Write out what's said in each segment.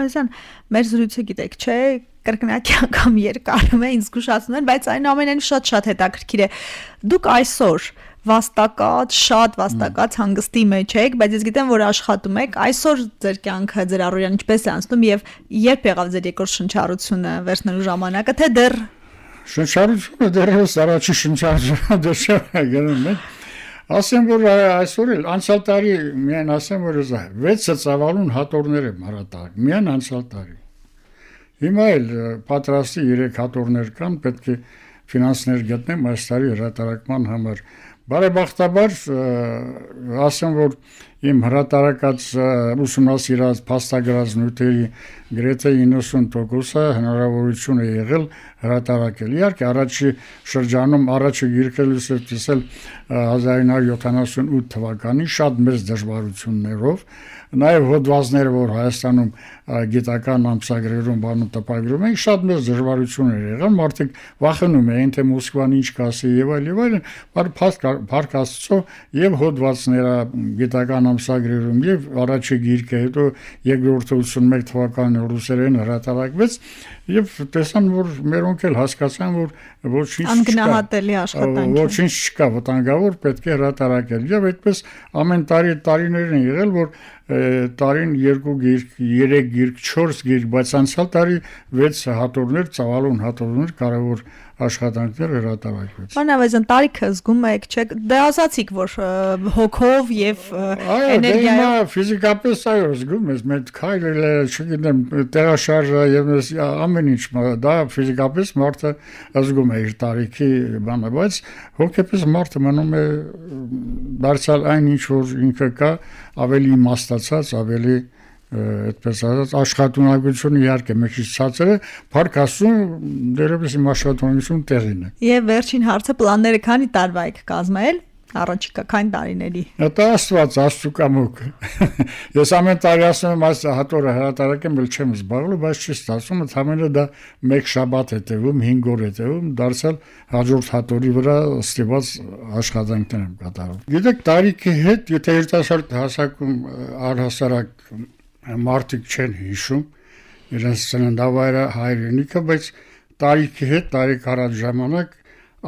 Մանազյան, մեր զրույցը գիտեք, չէ, կրկնակի անգամ երկարում է, ինձ զգուշացնում են, բայց այնուամենայնիվ շատ հետաքրքիր է։ Դուք այսօր շատ վաստակած հանգստի մեջ եք, բայց ես գիտեմ, որ աշխատում եք, այսօր ձեր կյանքը, ձեր առօրյան ինչպես է անցնում եւ երբ եղավ ձեր երկրորդ շնչառությունը վերցնելու ժամանակը, թե դեռ շնչառությունը դեռևս առաջի շնչառությունը դեռ չէ գնում է։ Ասեմ, որ այսօր էլ անցյալ տարի միայն ասեմ, որ 6 ծավալուն հատորներ եմ հրատարակել, միայն անցյալ տարի։ Հիմա էլ պատրաստի 3 հատորներ կան, պետք է ֆինանսներ գտնեմ այս տարի հրատարակման համար։ Բարեբախտաբար ասեմ, որ իմ հրատարակած ուսումնասիրած փաստագրած նյութերի գրեթե 90%-ը հնարավորություն է եղել հրատարակել։ Իհարկե առաջի շրջանում առաջի գիրքերս տեսել 1978 թվականին շատ մեծ դժվարություններով, նաև հոդվածները, որ Հայաստանում գիտական ամսագրերում բանում տպագրում են, շատ մեծ դժվարություններ եղան, մարդիկ վախենում էին, թե Մոսկվան ինչ կասի եւ այլն, Փառք Աստծո, եւ հոդվածները գիտական ամսագրերում եւ առաջի գիրքը, հետո երկրորդը 81 թվականին ռուսերեն հրատարակվեց եւ տեսան, որ մերոնք էլ հասկացան, որ ոչինչ անգնահատելի աշխատանք է, ոչինչ չկա, վտանգավոր պետք է հրատարակել եւ այդպես ամեն տարիներ են եղել, որ տարին 2 գիրք, 3 գիրք, 4 գիրք, բայց անցյալ տարի 6 հատորներ, ծավալուն հատորներ, կարևոր աշխատանքներ հրատարակվեց։ Պարոն Ավազյան, տարիքը զգում եք, չէ՞, դե ասացիք, որ հոգով եւ էներգիայով։ Այո, ֆիզիկապես այո, զգում ես, մեծ քայլերը, չգիտեմ, տեղաշարժը եւ ամեն ինչ, դա ֆիզիկապես մարդը զգում է իր տարիքի բանը, բայց հոգեպես մարդը մնում է դարձյալ այն ինչ որ ինքը կա, ավելի իմաստացած, ավելի այդպես ասած աշխատունակությունը իհարկե մեջից ցածր է, Փառք Աստծո, դերևս իմ աշխատունակությունը տեղին է։ Եվ վերջին հարցը, պլանները քանի տարվա եք կազմել առաջիկա քանի տարիների։ Դա Աստծո կամոք։ Ես ամեն տարի ասում եմ, այս հատորը հրատարակեմ, ել չեմ զբաղվում, բայց չի ստացվում, ընդհանրապես դա մեկ շաբաթ է տևում, 5 օր է տևում, դարձյալ հաջորդ հատորի վրա ստիպված աշխատանքներ եմ կատարում։ Գիտեք, տարիքի հետ, եթե երիտասարդ հասակում առհասարակ մարդիկ չեն հիշում իրենց ծննդավայրը, հայրենիքը, բայց տարիքի հետ, տարիքարատ ժամանակ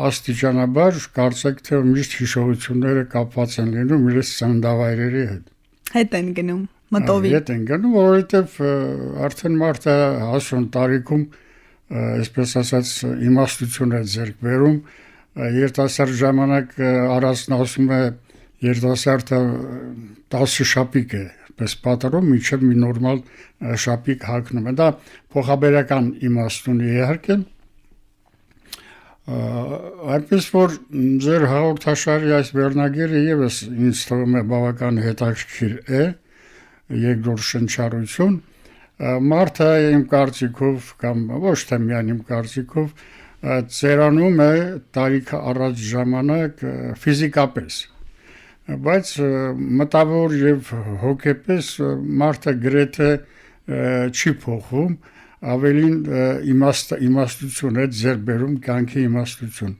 աստիճանաբար կարծեք թե միշտ հիշողությունները կապված են լինում իրենց ծննդավայրերի հետ։ Հետ են գնում, մտովի։ Հետ են գնում, որովհետև արդեն մարդը հասուն տարիքում, այսպես ասած, իմաստություն է ձեռք բերում, երիտասարդ ժամանակ առանձնացում է երիտասարդը 10 շապիկ է պես պատրում, մինչև մի նորմալ շապիկ հագնում է։ Դա փոխաբերական իմաստուն է իհարկե։ Այնպես որ ձեր հաղորդաշարի այս վերնագիրը եւս ինձ թվում է բավական հետաքրքիր է, երկրորդ շնչառություն, մարդը իմ կարծիքով կամ ոչ թե միայն իմ կարծիքով ծերանում է տարիքը առաջ ժամանակ ֆիզիկապես, բայց մտավոր եւ հոգեպես մարդը գրեթե չի փոխվում, ավելին իմաստություն է ձեռք բերում, կյանքի իմաստություն։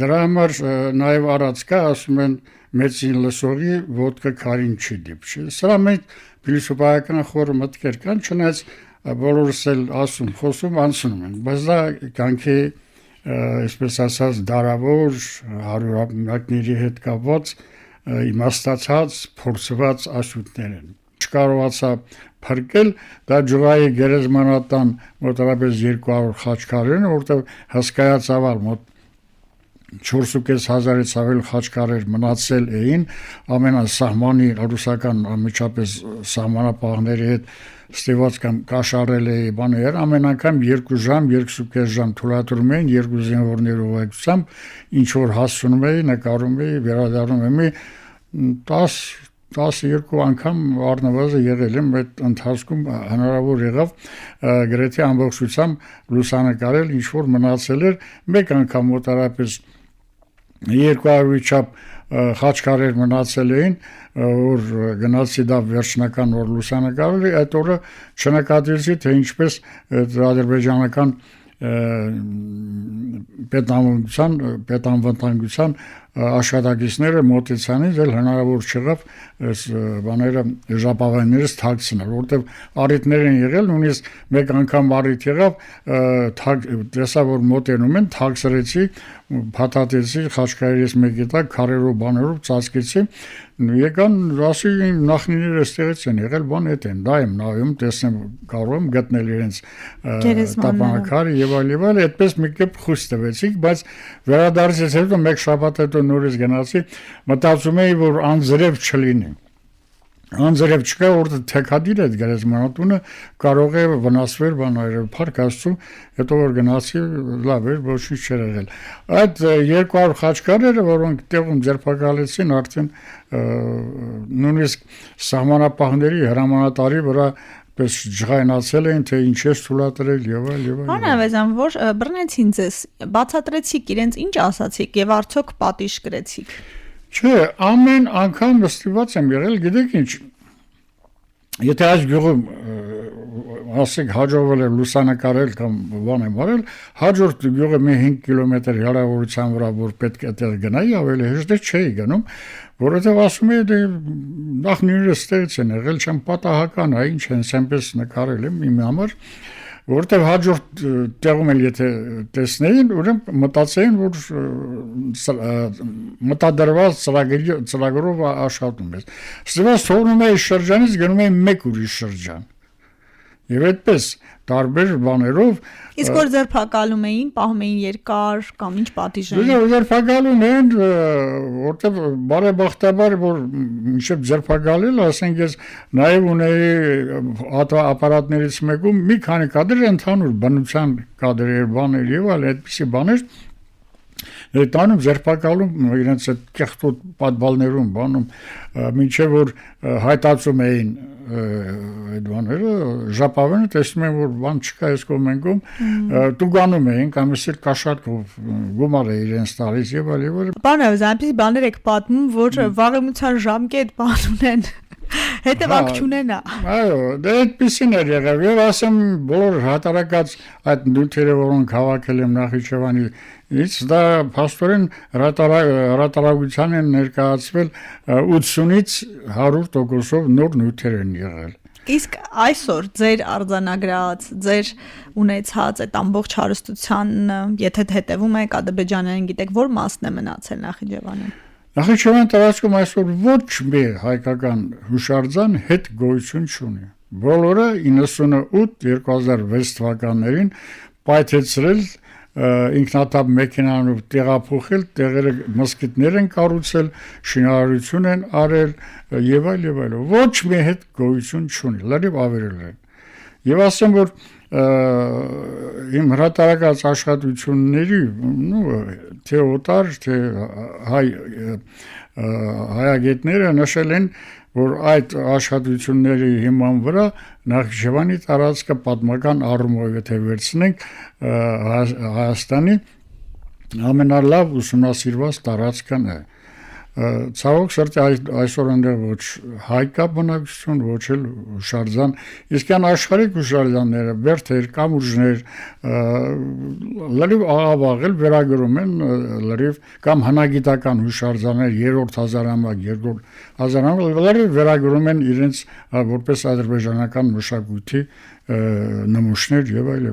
Դրա համար նաև առած կա, ասում են մեծին լսողի ոտքը քարին չի դիպչի։ Սրա մեջ փիլիսոփայական խորը մտքեր կան, չնայած բոլորս էլ ասում, խոսում, անցնում են, բայց դա կյանքի այսպես ասած դարավոր հարյուրամյակների հետ կապված իմաստացած, փորձված ասույթներ են։ Չկարողացա փրկել, դա ջրայի գերեզմանատան մոտավորապես 200 խաչքարերն, որտեղ հսկայածավալ մոտ 4,500-ից ավել խաչքարեր մնացել էին ամենասահմանի ռուսական ամիջապես սահմանապահների հետ ստիված կամ կաշառել է բաներ, ամեն անգամ 2 ժամ, 2,5 ժամ թույլատրում էին, 2 զինվորների ուղեկցությամբ ինչ որ հասցնում էի, նկարում էի, վերադառնում էի 12 անգամ առնվազն եղել եմ այդ ընթացքում հնարավոր եղավ գրեթե ամբողջությամբ լուսանկարել ինչ որ մնացել էր մեկ անգամ մոտարապես 200-ի չափ խաչքարեր մնացել էին որ գնացի դա վերջնական որ լուսանկարել այդ օրը չնկատեցի թե ինչպես ադրբեջանական պետանվտանգության աշխատակիցները մոտեցանից էլ հնարավոր չեղավ այս բաները ժապավեններս թաքցնել, որտեղ առիթներ են եղել, նույնիսկ մեկ անգամ առիթ եղավ, տեսա որ մոտենում են, թաքցրեցի, փաթաթեցի խաչքարերից մեկի տակ քարերով բաներով ծածկեցի, եկան ասի նախնիները ստեղից են եղել, բան էդ են, դա եմ նայում, տեսնեմ կարող եմ գտնել իրենց տապանակարը եւ այլ, այդպես մի կերպ խույս տվեցիք, բայց վերադարձից հետո մեկ շաբաթ հետո նորից գնացի, մտածում էի որ անձրև չլինի։ Անձրև չկա, որտեղ թեքադիր այդ գերեզմանատունը կարող է վնասվել բաները, փառք Աստծո, հետո որ գնացի, լավ էր, ոչինչ չէր եղել։ Այդ 200 խաչքարերը, որոնք տեղում ձերբակալեցին, արդեն նույնիսկ սահմանապահների հրամանատարի վրա պես ջղայնացել էին, թե ինչ է թույլատրել եւ այլ եւ այլ։ Անավեզան, որ բռնեցին ձեզ, բացատրեցիք իրենց ինչ ասացիք եւ արդյոք պատիժ կրեցիք։ Չէ, ամեն անգամ վստահված եմ եղել, գիտեք ինչ, եթե այս գյուղում ասեք հաջողվել է լուսանկարել կամ բան եմ արել, հաջորդ գյուղը մի 5 կիլոմետր հեռավորության վրա որ պետք է այդտեղ գնայի, ավելի հեշտ չէի գնում, որովհետև ասում էի դե նախնիները ստեղից են եղել, չեմ պատահական, ինչ են սենպես նկարել եմ իմ համար, որտեղ հաջորդ տեղում էլ եթե տեսնեին, ուրեմն մտածեին, որ մտադրված ծրագրով աշխատում ես։ Ստվաս թողնում էի շրջանից գնում էի մեկ ուրիշ շրջան։ Եվ այդպես տարբեր բաներով Իսկ որ ձերբակալում էին, պահում էին երկար կամ ինչ պատիժ էին։ Ձերբակալում են, որտեղ բարեբախտաբար որ մինչև ձերբակալել, ասենք ես նաև ունեի ապարատներից մեկում մի քանի կադր ընդհանուր բնության կադրեր, բաներ եւ այլ այդպիսի բաներ տանում ձերբակալում իրենց այդ կեղտոտ պատվալներում բանում մինչև որ հայտածում էին այդ բաները ժապավենը տեսնում են որ բան չկա այս կողմենքում տուգանում էին կամ էսել կաշառքով գումար է իրենց տալիս եւ այլ Բանավ այնպեսի բաներ եք պատմում որ վաղեմության ժամկետ բան ունեն հետևանք չունենա այո դա այդպեսին էր եղավ եւ ասեմ բոլոր հատարակած այդ նյութերը որոնք հավաքել եմ Նախիջևանի Իսկ դա փաստորեն հրատարակության են ներկայացվել 80-ից 100%-ով նոր նյութեր են եղել։ Իսկ այսօր ձեր արձանագրած, ձեր ունեցած այդ ամբողջ հարստության, եթե հետևում եք ադրբեջանային գիտեք, որ մասն է մնացել Նախիջևանում։ Նախիջևան տարածքում այսօր ոչ մի հայկական հուշարձան հետ գոյություն չունի։ Բոլորը 98-2006 թվականներին պայթեցրել ինքնաթափ մեքենանով տեղափոխել, տեղերը մսկիթներ են կառուցել, շինարարություն են արել եւ այլ։ Ոչ մի հետ գոյություն չունի, լրիվ ավերել են։ Եվ ասեմ որ իմ հրատարակած աշխատությունների, թե օտար, թե հայագետները նշել են, որ այդ աշխատությունների հիման վրա Նախիջևանի տարածքը պատմական առումով եթե վերցնենք Հայաստանի ամենալավ ուսումնասիրված տարածքն է։ Ցավոք սրտի այսօր այնտեղ ոչ հայ կա բնակչություն, ոչ էլ հուշարձան, իսկ այն աշխարհիկ հուշարձանները, բերդեր, կամուրջներ, լրիվ աղավաղել վերագրում են լրիվ կամ հնագիտական հուշարձաններ, երրորդ հազարամյակ, երկրորդ հազարամյակ, լրիվ վերագրում են իրենց որպես ադրբեջանական մշակույթի նմուշներ եւ այլ։